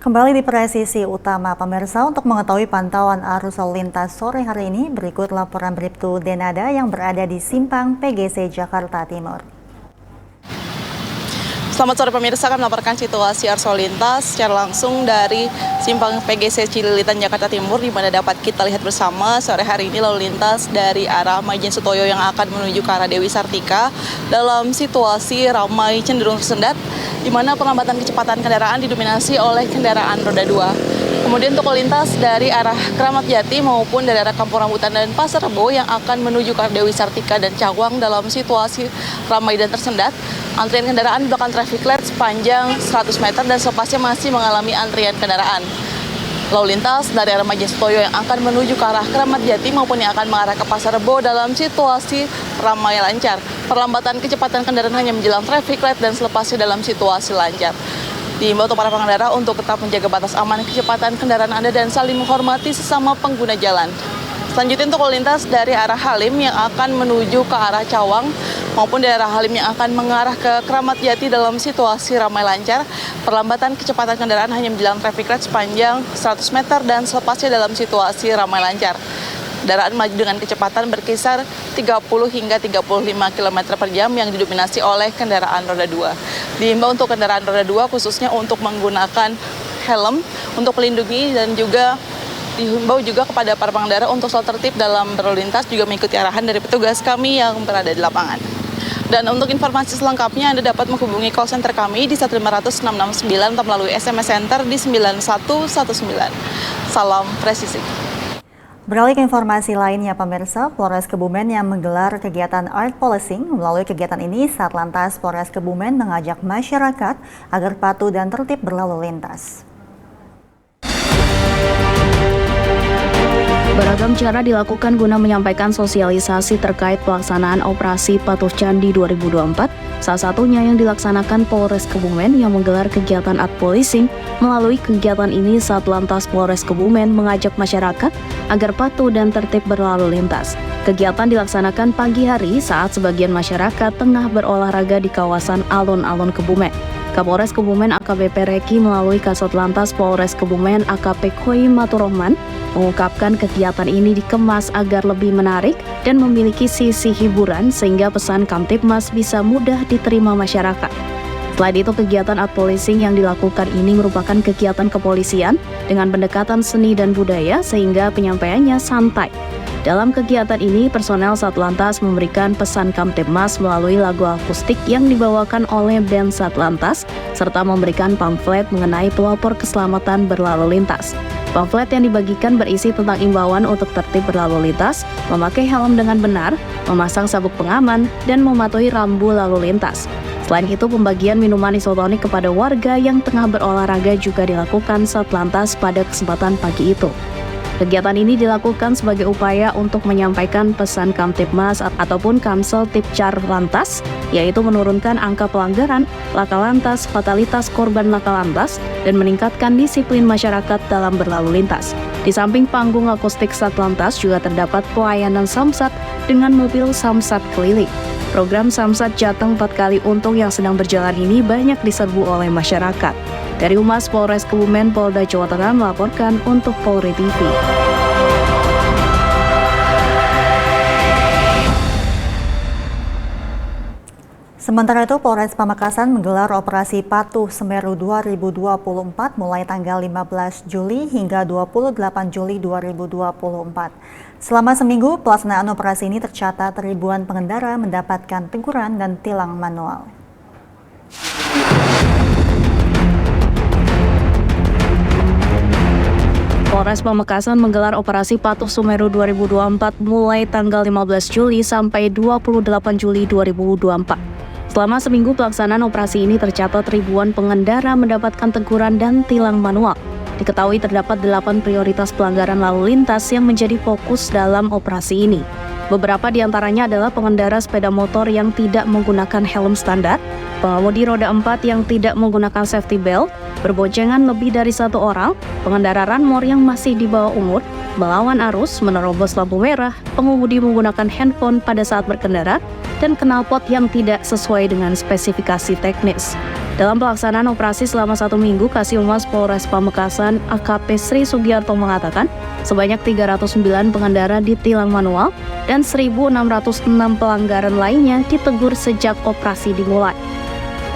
Kembali di presisi utama pemirsa, untuk mengetahui pantauan arus lalu lintas sore hari ini, berikut laporan Bribtu Denada yang berada di Simpang PGC Jakarta Timur. Selamat sore pemirsa, kami melaporkan situasi arus lalu lintas secara langsung dari Simpang PGC Cililitan Jakarta Timur, di mana dapat kita lihat bersama sore hari ini lalu lintas dari arah Maijen Sutoyo yang akan menuju ke arah Dewi Sartika dalam situasi ramai cenderung tersendat, di mana perlambatan kecepatan kendaraan didominasi oleh kendaraan roda 2. Kemudian untuk lalu lintas dari arah Kramat Jati maupun dari arah Kampung Rambutan dan Pasar Rebo yang akan menuju ke arah Dewi Sartika dan Cawang dalam situasi ramai dan tersendat. Antrian kendaraan di belakang traffic light sepanjang 100 meter dan selepasnya masih mengalami antrian kendaraan. Lalu lintas dari arah Maijen Sutoyo yang akan menuju ke arah Kramat Jati maupun yang akan mengarah ke Pasar Rebo dalam situasi ramai lancar. Perlambatan kecepatan kendaraan hanya menjelang traffic light dan selepasnya dalam situasi lancar. Diimbau untuk para pengendara untuk tetap menjaga batas aman kecepatan kendaraan Anda dan saling menghormati sesama pengguna jalan. Selanjutnya untuk lalu lintas dari arah Halim yang akan menuju ke arah Cawang maupun dari arah Halim yang akan mengarah ke Kramat Jati dalam situasi ramai lancar. Perlambatan kecepatan kendaraan hanya menjelang traffic light sepanjang 100 meter dan selepasnya dalam situasi ramai lancar. Kendaraan maju dengan kecepatan berkisar 30 hingga 35 km per jam yang didominasi oleh kendaraan roda 2. Diimbau untuk kendaraan roda 2 khususnya untuk menggunakan helm untuk melindungi, dan juga dihimbau juga kepada para pengendara untuk selalu tertib dalam berlalu lintas, juga mengikuti arahan dari petugas kami yang berada di lapangan. Dan untuk informasi selengkapnya Anda dapat menghubungi call center kami di 1500669 atau melalui SMS Center di 9119. Salam presisi. Beralih ke informasi lainnya pemirsa, Polres Kebumen yang menggelar kegiatan art policing. Melalui kegiatan ini, Satlantas Polres Kebumen mengajak masyarakat agar patuh dan tertib berlalu lintas. Beragam cara dilakukan guna menyampaikan sosialisasi terkait pelaksanaan operasi Patuh Candi 2024, salah satunya yang dilaksanakan Polres Kebumen yang menggelar kegiatan art policing. Melalui kegiatan ini, Satlantas Polres Kebumen mengajak masyarakat agar patuh dan tertib berlalu lintas. Kegiatan dilaksanakan pagi hari saat sebagian masyarakat tengah berolahraga di kawasan alun-alun Kebumen. Kapolres Kebumen AKBP Reki melalui Kasat Lantas Polres Kebumen AKP Koi Maturohman mengungkapkan kegiatan ini dikemas agar lebih menarik dan memiliki sisi hiburan sehingga pesan Kamtibmas bisa mudah diterima masyarakat. Selain itu, kegiatan art policing yang dilakukan ini merupakan kegiatan kepolisian dengan pendekatan seni dan budaya sehingga penyampaiannya santai. Dalam kegiatan ini, personel Satlantas memberikan pesan Kamtibmas melalui lagu akustik yang dibawakan oleh band Satlantas, serta memberikan pamflet mengenai pelopor keselamatan berlalu lintas. Pamflet yang dibagikan berisi tentang imbauan untuk tertib berlalu lintas, memakai helm dengan benar, memasang sabuk pengaman, dan mematuhi rambu lalu lintas. Selain itu, pembagian minuman isotonik kepada warga yang tengah berolahraga juga dilakukan Satlantas pada kesempatan pagi itu. Kegiatan ini dilakukan sebagai upaya untuk menyampaikan pesan Kamtibmas ataupun Kamsel Tipcar Lantas, yaitu menurunkan angka pelanggaran, laka lantas, fatalitas korban laka lantas, dan meningkatkan disiplin masyarakat dalam berlalu lintas. Di samping panggung akustik Satlantas juga terdapat pelayanan samsat dengan mobil samsat keliling. Program samsat Jateng 4 kali untung yang sedang berjalan ini banyak diserbu oleh masyarakat. Dari Humas Polres Kebumen Polda Jawa Tengah melaporkan untuk Polri TV. Sementara itu, Polres Pamekasan menggelar operasi Patuh Semeru 2024 mulai tanggal 15 Juli hingga 28 Juli 2024. Selama seminggu, pelaksanaan operasi ini tercatat ribuan pengendara mendapatkan teguran dan tilang manual. Polres Pamekasan menggelar operasi Patuh Semeru 2024 mulai tanggal 15 Juli sampai 28 Juli 2024. Selama seminggu pelaksanaan operasi ini tercatat ribuan pengendara mendapatkan teguran dan tilang manual. Diketahui terdapat 8 prioritas pelanggaran lalu lintas yang menjadi fokus dalam operasi ini. Beberapa di antaranya adalah pengendara sepeda motor yang tidak menggunakan helm standar, pengemudi roda 4 yang tidak menggunakan safety belt, berboncengan lebih dari satu orang, pengendara ranmor yang masih di bawah umur, melawan arus, menerobos lampu merah, pengemudi menggunakan handphone pada saat berkendara, dan knalpot yang tidak sesuai dengan spesifikasi teknis. Dalam pelaksanaan operasi selama 1 minggu, Kasih-Humas Polres Pamekasan AKP Sri Sugiarto mengatakan sebanyak 309 pengendara ditilang manual dan 1.606 pelanggaran lainnya ditegur sejak operasi dimulai.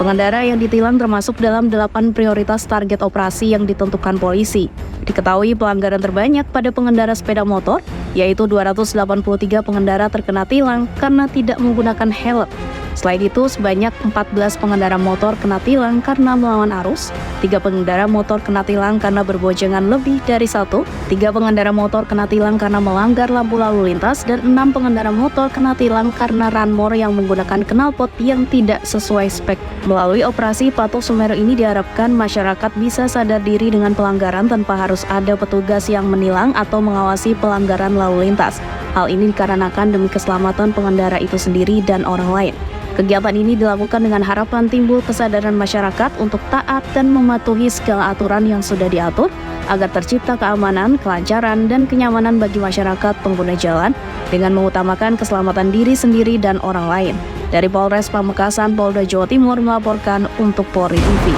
Pengendara yang ditilang termasuk dalam 8 prioritas target operasi yang ditentukan polisi. Diketahui pelanggaran terbanyak pada pengendara sepeda motor, yaitu 283 pengendara terkena tilang karena tidak menggunakan helm. Selain itu, sebanyak 14 pengendara motor kena tilang karena melawan arus, 3 pengendara motor kena tilang karena berboncengan lebih dari 1, 3 pengendara motor kena tilang karena melanggar lampu lalu lintas, dan 6 pengendara motor kena tilang karena ranmor yang menggunakan knalpot yang tidak sesuai spek. Melalui operasi Patuh Semeru ini diharapkan masyarakat bisa sadar diri dengan pelanggaran tanpa harus ada petugas yang menilang atau mengawasi pelanggaran lalu lintas. Hal ini dikarenakan demi keselamatan pengendara itu sendiri dan orang lain. Kegiatan ini dilakukan dengan harapan timbul kesadaran masyarakat untuk taat dan mematuhi segala aturan yang sudah diatur agar tercipta keamanan, kelancaran, dan kenyamanan bagi masyarakat pengguna jalan dengan mengutamakan keselamatan diri sendiri dan orang lain. Dari Polres Pamekasan, Polda Jawa Timur melaporkan untuk Polri TV.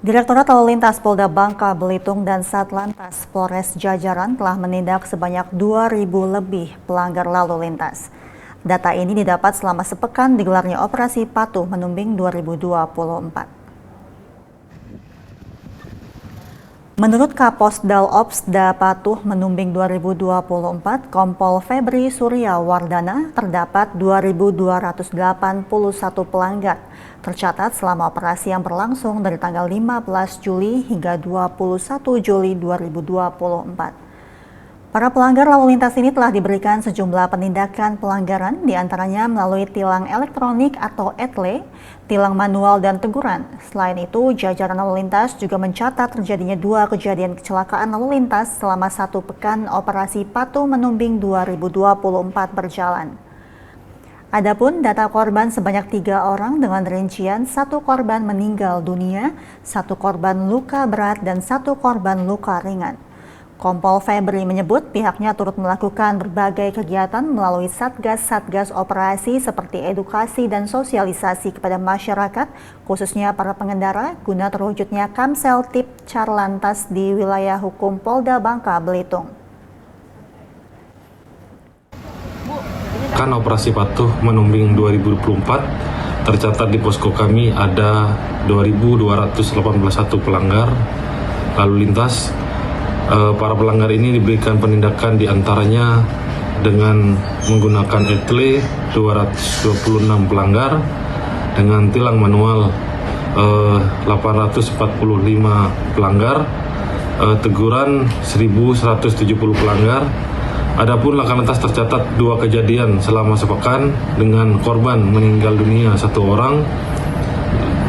Direktorat Lalu Lintas Polda Bangka Belitung dan Satlantas Polres Jajaran telah menindak sebanyak 2.000 lebih pelanggar lalu lintas. Data ini didapat selama sepekan digelarnya Operasi Patuh Menumbing 2024. Menurut Kapolsdal Opsda Patuh Menumbing 2024, Kompol Febri Surya Wardana, terdapat 2.281 pelanggar tercatat selama operasi yang berlangsung dari tanggal 15 Juli hingga 21 Juli 2024. Para pelanggar lalu lintas ini telah diberikan sejumlah penindakan pelanggaran, diantaranya melalui tilang elektronik atau ETLE, tilang manual, dan teguran. Selain itu, jajaran lalu lintas juga mencatat terjadinya 2 kejadian kecelakaan lalu lintas selama 1 pekan Operasi Patuh Menumbing 2024 berjalan. Adapun data korban sebanyak 3 orang dengan rincian 1 korban meninggal dunia, 1 korban luka berat, dan 1 korban luka ringan. Kompol Febri menyebut pihaknya turut melakukan berbagai kegiatan melalui satgas-satgas operasi seperti edukasi dan sosialisasi kepada masyarakat, khususnya para pengendara, guna terwujudnya Kamsel Tip Carlantas di wilayah hukum Polda Bangka Belitung. Kan Operasi Patuh Menumbing 2024 tercatat di posko kami ada 2.281 pelanggar lalu lintas. Para pelanggar ini diberikan penindakan diantaranya dengan menggunakan ETLE 226 pelanggar, dengan tilang manual 845 pelanggar, teguran 1.170 pelanggar. Adapun laka lantas tercatat 2 kejadian selama sepekan dengan korban meninggal dunia 1 orang,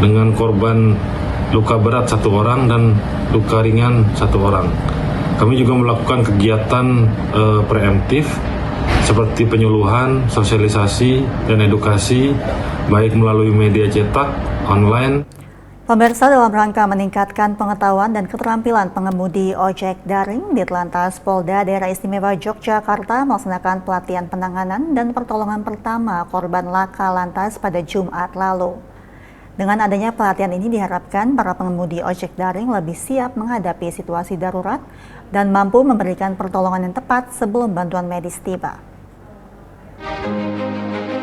dengan korban luka berat 1 orang dan luka ringan 1 orang. Kami juga melakukan kegiatan preemptif seperti penyuluhan, sosialisasi, dan edukasi baik melalui media cetak, online. Pemirsa, dalam rangka meningkatkan pengetahuan dan keterampilan pengemudi ojek daring, Ditlantas Polda Daerah Istimewa Yogyakarta melaksanakan pelatihan penanganan dan pertolongan pertama korban laka lantas pada Jumat lalu. Dengan adanya pelatihan ini diharapkan para pengemudi ojek daring lebih siap menghadapi situasi darurat dan mampu memberikan pertolongan yang tepat sebelum bantuan medis tiba.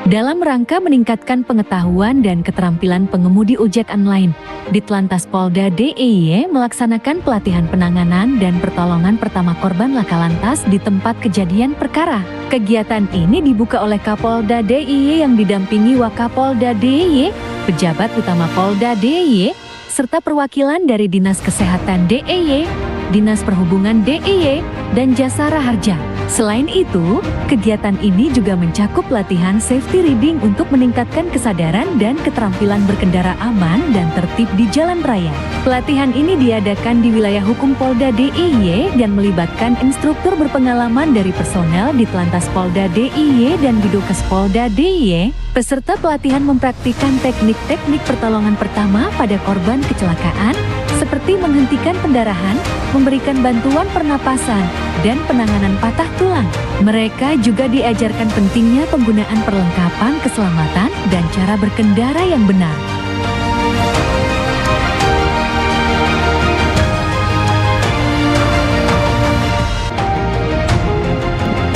Dalam rangka meningkatkan pengetahuan dan keterampilan pengemudi ojek online, Ditlantas Polda DIY melaksanakan pelatihan penanganan dan pertolongan pertama korban laka lantas di tempat kejadian perkara. Kegiatan ini dibuka oleh Kapolda DIY yang didampingi Wakapolda DIY, pejabat utama Polda DIY, serta perwakilan dari Dinas Kesehatan DIY, Dinas Perhubungan DIY, dan Jasara Harja. Selain itu, kegiatan ini juga mencakup latihan safety riding untuk meningkatkan kesadaran dan keterampilan berkendara aman dan tertib di jalan raya. Pelatihan ini diadakan di wilayah hukum Polda DIY dan melibatkan instruktur berpengalaman dari personel Ditlantas Polda DIY dan Bidokes Polda DIY. Peserta pelatihan mempraktikkan teknik-teknik pertolongan pertama pada korban kecelakaan, seperti menghentikan pendarahan, memberikan bantuan pernapasan, dan penanganan patah tulang. Mereka juga diajarkan pentingnya penggunaan perlengkapan keselamatan dan cara berkendara yang benar.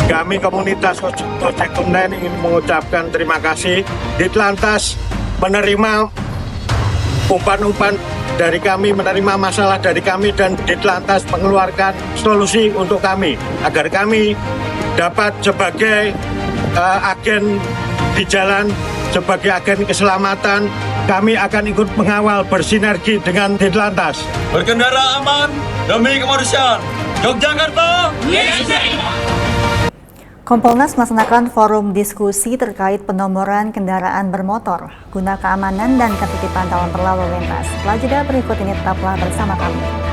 Kami komunitas ojek online ingin mengucapkan terima kasih. Ditlantas menerima umpan-umpan dari kami, menerima masalah dari kami, dan Ditlantas mengeluarkan solusi untuk kami agar kami dapat sebagai agen di jalan, sebagai agen keselamatan. Kami akan ikut mengawal bersinergi dengan Ditlantas. Berkendara aman demi kemanusiaan. Yogyakarta. Kompolnas melaksanakan forum diskusi terkait penomoran kendaraan bermotor guna keamanan dan ketertiban dalam berlalu lintas. Setelah jeda berikut ini tetaplah bersama kami.